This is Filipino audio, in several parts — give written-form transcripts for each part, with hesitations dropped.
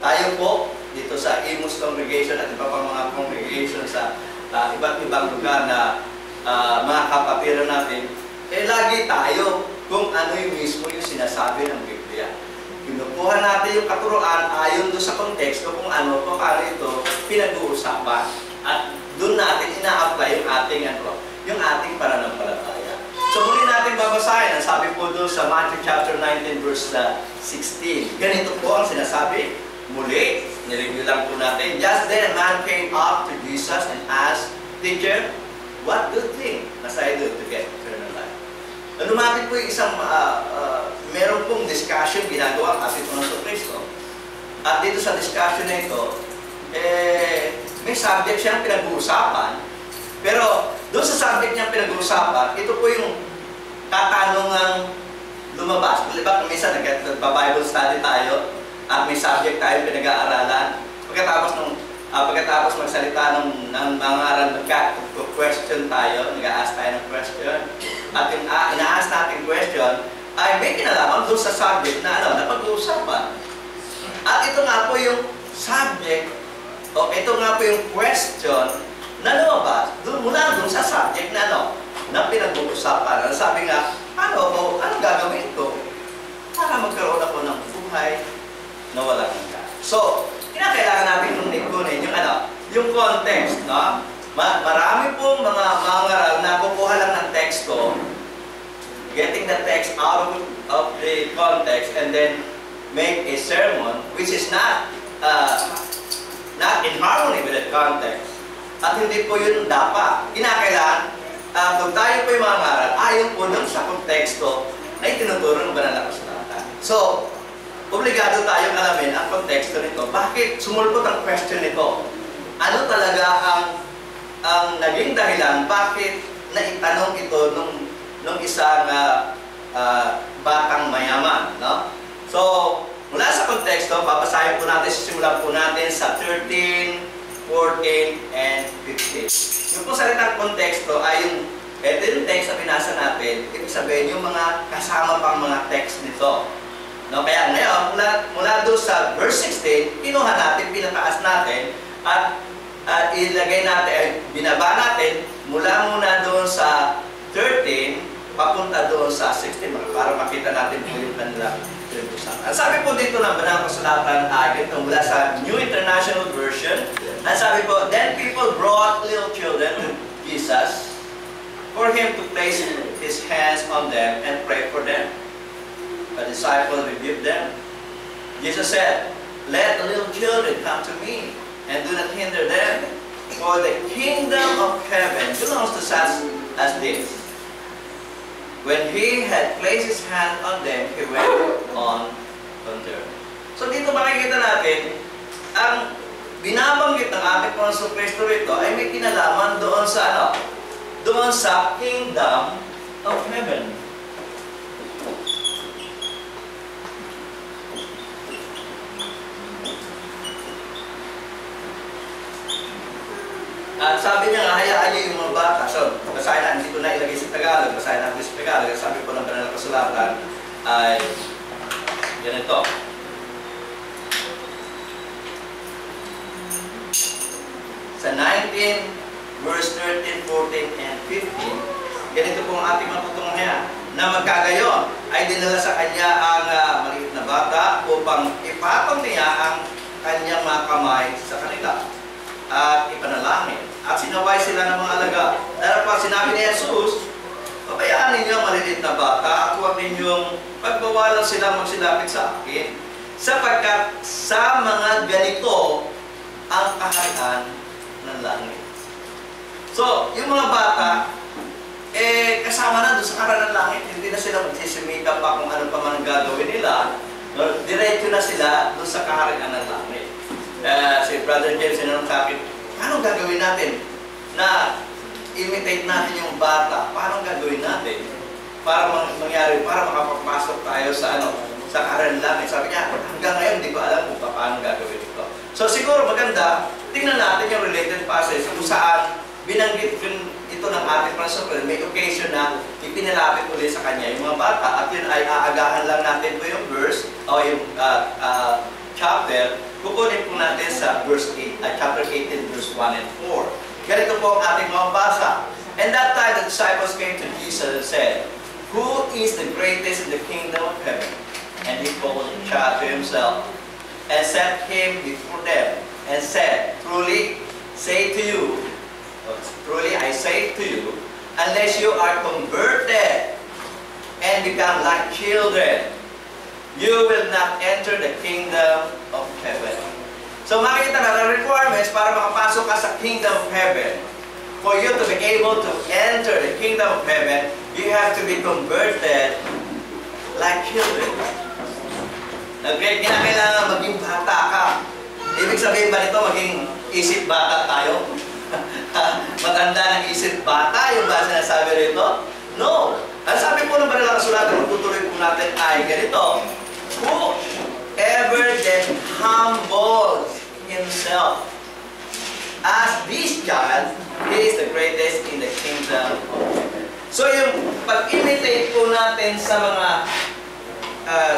tayo po dito sa Imus Congregation at iba pang mga congregation sa iba't ibang lugar na mga kapatiran natin, lagi tayo kung ano yung mismo yung sinasabi ng Biblia. Kinukuha natin yung katuruan ayon doon sa konteksto kung ano po, paano ito pinag-uusapan. At doon natin ina-apply yung ating pananampalataya. So muli natin babasahin, ang sabi po doon sa Matthew chapter 19 verse 16. Ganito po ang sinasabi. Muli, nireview lang po natin. Just then a man came up to Jesus and asked, "Teacher, what good thing must I do to get eternal life?" Lumapit po yung isang, meron pong discussion ginagawa ang ating Panginoon Kristo. At dito sa discussion na ito, may subject siyang pinag-uusapan. Pero doon sa subject niyang pinag-uusapan, ito po yung katanungang lumabas. Diba, minsan nagpa-Bible study tayo at may subject tayo pinag-aaralan. Pagkatapos magsalita ng mga question tayo, nag-a-ask tayo ng question. At yung ina-ask natin question ay may kinalaman doon sa subject na pag-uusapan. At ito nga po yung subject, o ito nga po yung question na lumabas mula doon sa subject na pinag-uusapan. Sabi nga, anong gagawin ko para magkaroon ako ng buhay na walang hanggan? So, kinakailangan natin kunin yung context, no? Marami pong mga mangaral na kukuha lang ng teksto, getting the text out of the context and then make a sermon which is not in harmony with the context. At hindi po yun dapat. Kinakailangan, kung tayo po yung mangaral, ayon po lang sa konteksto na itinuturo ng banal na kasulatan. So, obligado tayong alamin ang konteksto nito. Bakit sumulpot ang question nito? Ano talaga ang naging dahilan bakit naitanong ito nung isang batang mayaman, no? So, mula sa konteksto, babasahin po natin, sisimulan po natin sa 13, 14, and 15. Yung po salitang konteksto ay ito yung text na binasa natin, ibig sabihin yung mga kasama pang mga text nito. No, kaya ngayon, mula doon sa verse 16, kinuha natin, pinataas natin, at ilagay natin, binaba natin, muna doon sa 13, papunta doon sa 16, para makita natin po yung kanilang pinag-usapan. Ang sabi po dito ng banal na kasulatan ay ito mula sa New International Version. Ang sabi po, "Then people brought little children to Jesus for him to place his hands on them and pray for them. The disciples rebuked them. Jesus said, 'Let the little children come to me, and do not hinder them, for the kingdom of heaven belongs to such as this.' When he had placed his hand on them, he went on their way." So dito makikita natin, ang binabanggit ng ating Panginoon Kristo rito ay may kinalaman doon sa doon sa kingdom of heaven. At sabi niya nga, hayaan niyo yung mga bata. So, basahin natin, hindi ko na ilagay sa Tagalog, basahin natin sa Tagalog. Sabi po ng banal na kasulatan ay ganito. Sa 19, verse 13, 14, and 15, ganito po ang ating matutunguhan na magkagayon ay dinala sa kanya ang maliit na bata upang ipatong niya ang kanyang mga kamay sa kanila at ipanalangin. At sinaway sila ng mga alaga. Dahil pa sinabi ni Jesus, "Pabayaan ninyo ang maliliit na bata at huwag ninyong pagbawalan sila magsilapit sa akin, sapagkat sa mga ganito ang kaharian ng langit." So, yung mga bata, kasama na doon sa kaharian ng langit. Hindi na sila magsisimika pa kung ano pa man ang gagawin nila. Diretso na sila doon sa kaharian ng langit. Si Brother James sinanong sa akin, paano gagawin natin na imitate natin yung bata? Paano gagawin natin para mangyari, para makapapasok tayo sa kaharian ng langit? Sabi niya, hanggang ngayon hindi ko alam kung paano gagawin ito. So siguro maganda, tingnan natin yung related passage kung saan binanggit ito ng ating Panginoon. May occasion na ipinalapit ulit sa kanya yung mga bata, at yun ay aagahan lang natin po yung verse o yung chapter. Kukunin sa chapter 18, verse 1 and 4. Ganito po ang ating mabasa. And that time the disciples came to Jesus and said, "Who is the greatest in the kingdom of heaven?" And he called the child to himself and set him before them and said, "Truly I say to you, unless you are converted and become like children, you will not enter the kingdom of heaven." So makikita na ang requirements para makapasok ka sa kingdom of heaven. For you to be able to enter the kingdom of heaven, you have to be converted like children. Okay, kinakailangan maging bata ka. Ibig sabihin ba nito maging isip bata tayo? Matanda ng isip bata yung ba sinasabi rito? No. Ang sabi po ng Banalang Kasulatan, kung tutuloy po natin ay ganito. Whoever that humbles himself as this child, he is the greatest in the kingdom of heaven. So yung pag-imitate po natin sa mga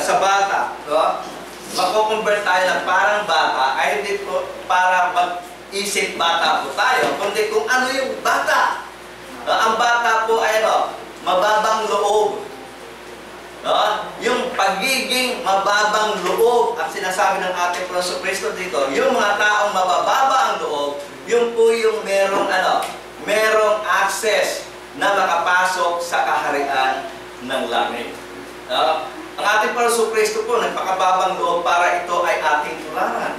sa bata, no? Mako-convert tayo na parang bata, ay hindi po para mag-isip bata po tayo, kundi kung ano yung bata. No? Ang bata po ay mababang loob. No? Yung pagiging mababang loob at sinasabi ng ating Panginoon Kristo dito, yung mga taong mabababa ang loob, yung po yung merong access na makapasok sa kaharian ng langit. No? Ang ating Panginoon Kristo po, nagpakababang loob para ito ay ating tularan.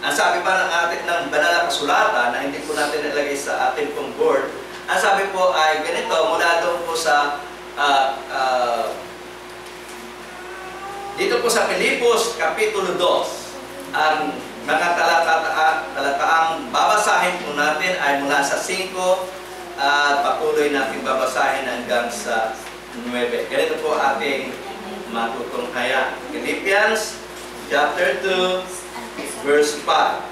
Ang sabi pa ng Banalang Kasulatan, na hindi po natin nilagay sa ating pong board, ang sabi po ay ganito, mula doon po sa dito po sa Pilipos, Kapitulo 2, ang mga talataang babasahin po natin ay mula sa 5 at patuloy natin babasahin hanggang sa 9. Ganito po ating matutunghayan. Philippians chapter 2, verse 5.